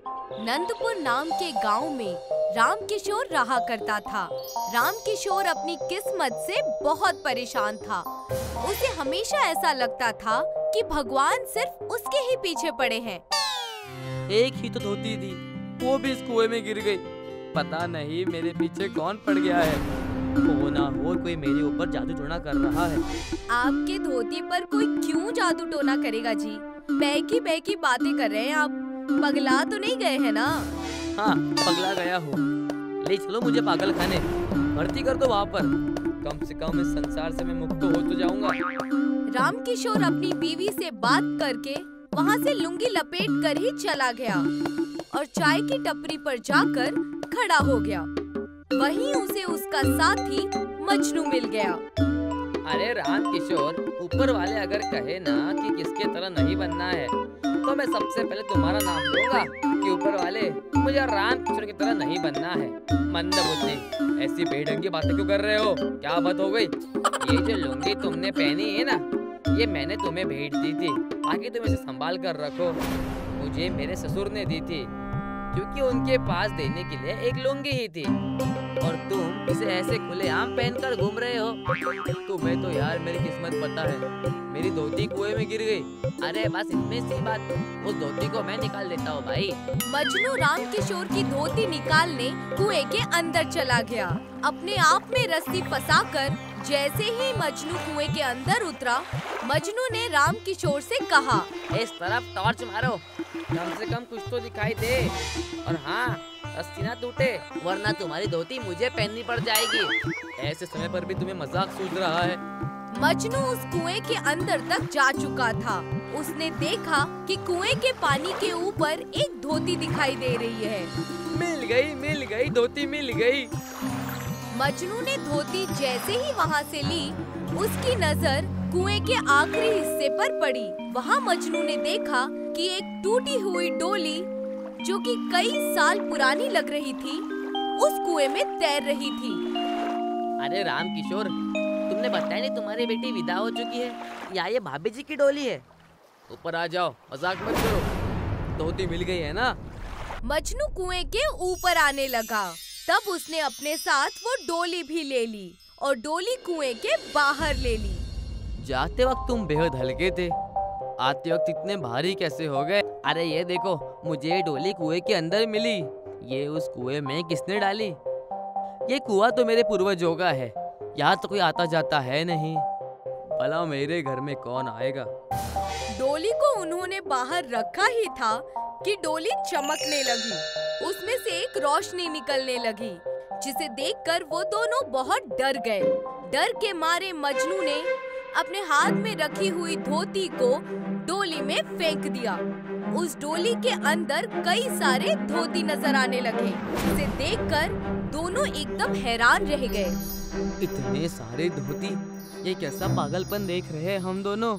नंदपुर नाम के गांव में राम किशोर रहा करता था। राम किशोर अपनी किस्मत से बहुत परेशान था। उसे हमेशा ऐसा लगता था कि भगवान सिर्फ उसके ही पीछे पड़े हैं। एक ही तो धोती थी, वो भी इस कुएं में गिर गई। पता नहीं मेरे पीछे कौन पड़ गया है। हो ना हो कोई मेरे ऊपर जादू टोना कर रहा है। आपके धोती पर कोई क्यों जादू टोना करेगा जी? बहकी बातें कर रहे हैं आप। पगला तो नहीं गए हैं ना? हाँ, पगला गया हूँ। ले चलो मुझे पागल खाने, भर्ती कर दो वहाँ पर। कम से कम इस संसार से मैं मुक्त हो तो जाऊंगा। राम किशोर अपनी बीवी से बात करके वहाँ से लुंगी लपेट कर ही चला गया और चाय की टपरी पर जाकर खड़ा हो गया। वहीं उसे उसका साथी मजनू मिल गया। अरे राम किशोर, ऊपर वाले अगर कहे ना कि किसके तरह नहीं बनना है, तो मैं सबसे पहले तुम्हारा नाम लूंगा कि ऊपर वाले मुझे राम किशोर की तरह नहीं बनना है। मंदबुद्धि, ऐसी बेढंगी बातें क्यों कर रहे हो? क्या बात हो गई? ये जो लुंगी तुमने पहनी है ना, ये मैंने तुम्हें भेंट दी थी, बाकी तुम इसे संभाल कर रखो। मुझे मेरे ससुर ने दी थी, क्योंकि उनके पास देने के लिए एक लुंगी ही थी, और तुम इसे ऐसे खुलेआम पहनकर घूम रहे हो। तुम्हें तो यार मेरी किस्मत पता है, मेरी धोती कुएं में गिर गई। अरे बस इतनी सी बात, उस धोती को मैं निकाल देता हूँ भाई। मजनू राम किशोर की धोती निकालने कुएं के अंदर चला गया। अपने आप में रस्सी फंसाकर जैसे ही मजनू कुएं के अंदर उतरा, मजनू ने राम किशोर से कहा, इस तरफ टॉर्च मारो, कम से कम कुछ तो दिखाई दे, और हाँ, रस्सी ना टूटे, वरना तुम्हारी धोती मुझे पहननी पड़ जाएगी। ऐसे समय पर भी तुम्हें मजाक सूझ रहा है? मजनू उस कुएं के अंदर तक जा चुका था। उसने देखा कि कुएं के पानी के ऊपर एक धोती दिखाई दे रही है। मिल गई, धोती मिल गई। मजनू ने धोती जैसे ही वहाँ से ली, उसकी नजर कुएं के आखिरी हिस्से पर पड़ी। वहाँ मजनू ने देखा कि एक टूटी हुई डोली, जो कि कई साल पुरानी लग रही थी, उस कुएं में तैर रही थी। अरे राम किशोर, तुमने बताया नहीं तुम्हारी बेटी विदा हो चुकी है, या ये भाभी जी की डोली है? ऊपर आ जाओ, मजाक मत करो। धोती मिल गई है ना? मजनू कुएं के ऊपर आने लगा। तब उसने अपने साथ वो डोली भी ले ली और डोली कुएं के बाहर ले ली। जाते वक्त तुम बेहद हल्के थे, आते वक्त इतने भारी कैसे हो गए? अरे ये देखो, मुझे ये डोली कुएं के अंदर मिली। ये उस कुएं में किसने डाली? ये कुआं तो मेरे पूर्वजों का है, यहाँ तो कोई आता जाता है नहीं। भला मेरे घर में कौन आएगा? डोली को उन्होंने बाहर रखा ही था कि डोली चमकने लगी। उसमें से एक रोशनी निकलने लगी, जिसे देखकर वो दोनों बहुत डर गए। डर के मारे मजनू ने अपने हाथ में रखी हुई धोती को डोली में फेंक दिया। उस डोली के अंदर कई सारे धोती नजर आने लगे, जिसे देखकर दोनों एकदम हैरान रह गए। इतने सारे धोती, ये कैसा पागलपन देख रहे हैं हम दोनों।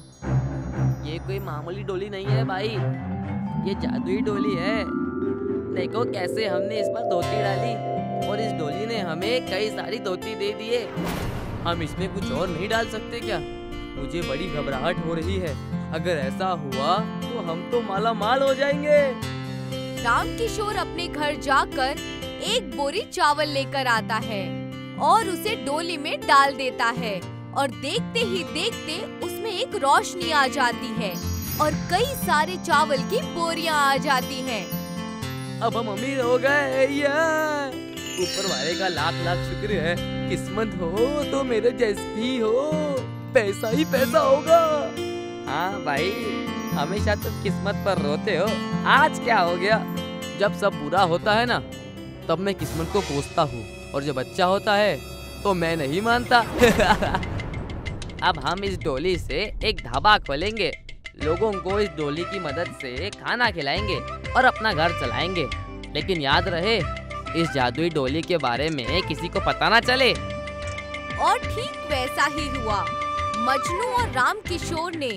ये कोई मामूली डोली नहीं है भाई, ये जादुई डोली है। देखो कैसे हमने इस पर धोती डाली, और इस डोली ने हमें कई सारी धोती दे दिए। हम इसमें कुछ और नहीं डाल सकते क्या? मुझे बड़ी घबराहट हो रही है। अगर ऐसा हुआ तो हम तो माला माल हो जाएंगे। राम किशोर अपने घर जाकर एक बोरी चावल लेकर आता है और उसे डोली में डाल देता है, और देखते ही देखते उसमें एक रोशनी आ जाती है और कई सारे चावल की बोरियां आ जाती हैं। अब हम अमीर हो गए। ऊपर वाले का लाख लाख शुक्र है। किस्मत हो तो मेरे जैसी हो, पैसा ही पैसा होगा। हाँ भाई, हमेशा तुम किस्मत पर रोते हो। आज क्या हो गया? जब सब बुरा होता है ना, तब मैं किस्मत को कोसता हूँ, और जब अच्छा होता है तो मैं नहीं मानता। अब हम इस डोली से एक ढाबा खोलेंगे, लोगों को इस डोली की मदद से खाना खिलाएंगे और अपना घर चलाएंगे। लेकिन याद रहे, इस जादुई डोली के बारे में किसी को पता ना चले। और ठीक वैसा ही हुआ। मजनू और राम किशोर ने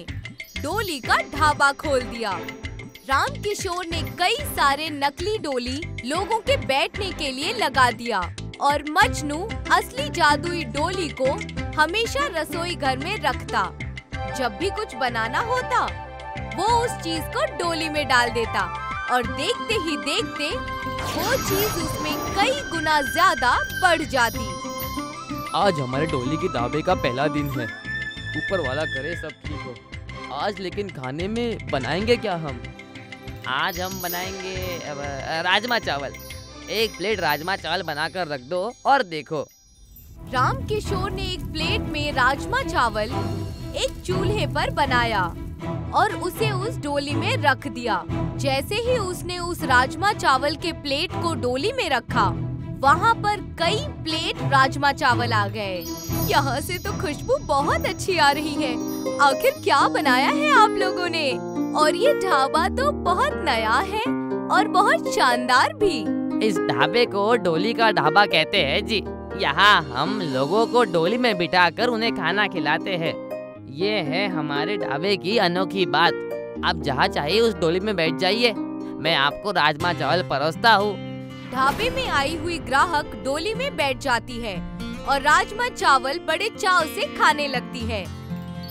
डोली का ढाबा खोल दिया। राम किशोर ने कई सारे नकली डोली लोगों के बैठने के लिए लगा दिया, और मजनू असली जादुई डोली को हमेशा रसोई घर में रखता। जब भी कुछ बनाना होता, वो उस चीज को डोली में डाल देता और देखते ही देखते वो चीज उसमें कई गुना ज्यादा बढ़ जाती। आज हमारे डोली के ढाबे का पहला दिन है। ऊपर वाला करे सब ठीक हो। आज लेकिन खाने में बनाएंगे क्या हम? आज हम बनाएंगे राजमा चावल। 1 प्लेट राजमा चावल बनाकर रख दो और देखो। राम किशोर ने एक प्लेट में राजमा चावल एक चूल्हे पर बनाया और उसे उस डोली में रख दिया। जैसे ही उसने उस राजमा चावल के प्लेट को डोली में रखा, वहाँ पर कई प्लेट राजमा चावल आ गए। यहाँ से तो खुशबू बहुत अच्छी आ रही है। आखिर क्या बनाया है आप लोगों ने? और ये ढाबा तो बहुत नया है और बहुत शानदार भी। इस ढाबे को डोली का ढाबा कहते हैं जी। यहाँ हम लोगों को डोली में बिठाकर उन्हें खाना खिलाते हैं। ये है हमारे ढाबे की अनोखी बात। आप जहाँ चाहिए उस डोली में बैठ जाइए, मैं आपको राजमा चावल परोसता हूँ। ढाबे में आई हुई ग्राहक डोली में बैठ जाती है और राजमा चावल बड़े चाव से खाने लगती है।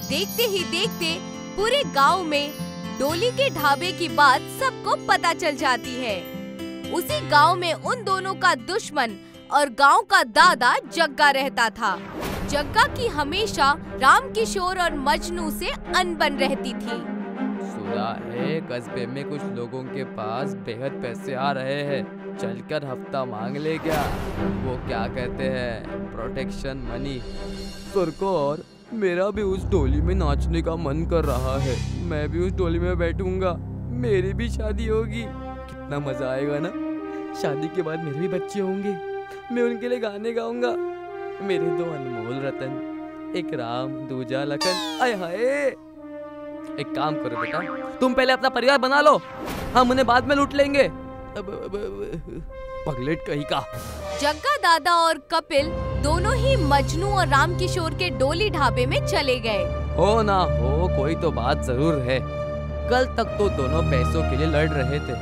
देखते ही देखते पूरे गांव में डोली के ढाबे की बात सबको पता चल जाती है। उसी गांव में उन दोनों का दुश्मन और गांव का दादा जग्गा रहता था। जग्गा की हमेशा राम किशोर और मजनू से अनबन रहती थी। सुना है कस्बे में कुछ लोगों के पास बेहद पैसे आ रहे हैं, चलकर हफ्ता मांग ले क्या? वो क्या कहते हैं, प्रोटेक्शन मनी। सरकार, मेरा भी उस डोली में नाचने का मन कर रहा है। मैं भी उस डोली में बैठूंगा, मेरी भी शादी होगी। कितना मजा आएगा ना। शादी के बाद मेरे भी बच्चे होंगे, मैं उनके लिए गाने गाऊंगा। मेरे 2 अनमोल रतन, एक राम दूजा लखन। आय हाय। एक काम करो बेटा, तुम पहले अपना परिवार बना लो, हम उन्हें बाद में लूट लेंगे। पगलेट कहीं का। जग्गा दादा और कपिल दोनों ही मजनू और राम किशोर के डोली ढाबे में चले गए। हो ना हो, कोई तो बात जरूर है। कल तक तो दोनों पैसों के लिए लड़ रहे थे,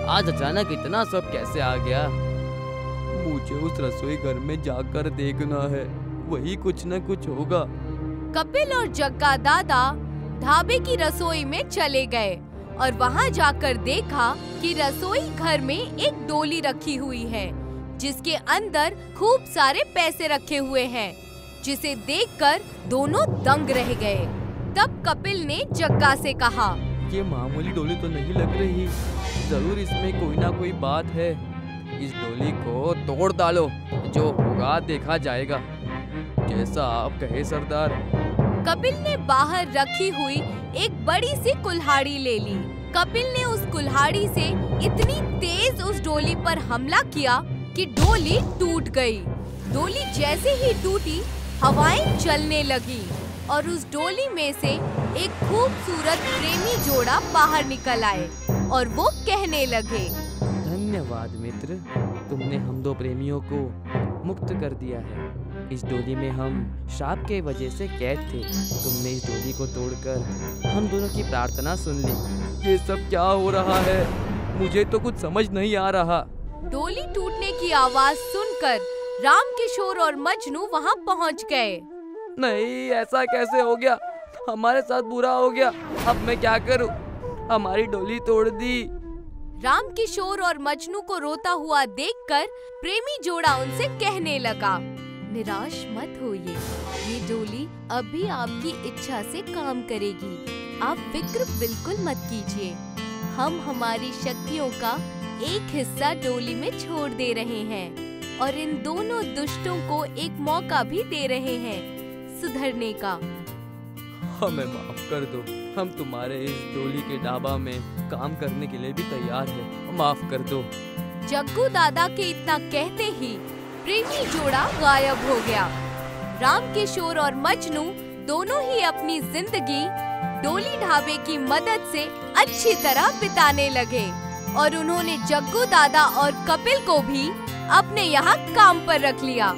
आज अचानक इतना सब कैसे आ गया? मुझे उस रसोई घर में जाकर देखना है, वही कुछ न कुछ होगा। कपिल और जग्गा दादा ढाबे की रसोई में चले गए और वहां जाकर देखा कि रसोई घर में एक डोली रखी हुई है जिसके अंदर खूब सारे पैसे रखे हुए हैं, जिसे देखकर दोनों दंग रह गए। तब कपिल ने जग्गा से कहा, ये मामूली डोली तो नहीं लग रही, जरूर इसमें कोई ना कोई बात है। इस डोली को तोड़ डालो, जो होगा देखा जाएगा। जैसा आप कहे सरदार। कपिल ने बाहर रखी हुई एक बड़ी सी कुल्हाड़ी ले ली। कपिल ने उस कुल्हाड़ी से इतनी तेज उस डोली पर हमला किया कि डोली टूट गई। डोली जैसे ही टूटी, हवाएं चलने लगी और उस डोली में से एक खूबसूरत प्रेमी जोड़ा बाहर निकल आए और वो कहने लगे, धन्यवाद मित्र, तुमने हम 2 प्रेमियों को मुक्त कर दिया है। इस डोली में हम श्राप के वजह से कैद थे। तुमने इस डोली को तोड़कर हम दोनों की प्रार्थना सुन ली। ये सब क्या हो रहा है? मुझे तो कुछ समझ नहीं आ रहा। डोली टूटने की आवाज सुनकर राम किशोर और मजनू वहां पहुंच गए। नहीं, ऐसा कैसे हो गया? हमारे साथ बुरा हो गया। अब मैं क्या करूं? हमारी डोली तोड़ दी। राम किशोर और मजनू को रोता हुआ देखकर प्रेमी जोड़ा उनसे कहने लगा, निराश मत होइए, ये डोली अब भी आपकी इच्छा से काम करेगी। आप फिक्र बिल्कुल मत कीजिए। हम हमारी शक्तियों का एक हिस्सा डोली में छोड़ दे रहे हैं और इन दोनों दुष्टों को एक मौका भी दे रहे हैं सुधरने का। हमें माफ कर दो, हम तुम्हारे इस डोली के ढाबा में काम करने के लिए भी तैयार हैं। माफ कर दो। जग्गू दादा के इतना कहते ही प्रेमी जोड़ा गायब हो गया। राम किशोर और मजनू दोनों ही अपनी जिंदगी डोली ढाबे की मदद से अच्छी तरह बिताने लगे और उन्होंने जग्गू दादा और कपिल को भी अपने यहाँ काम पर रख लिया।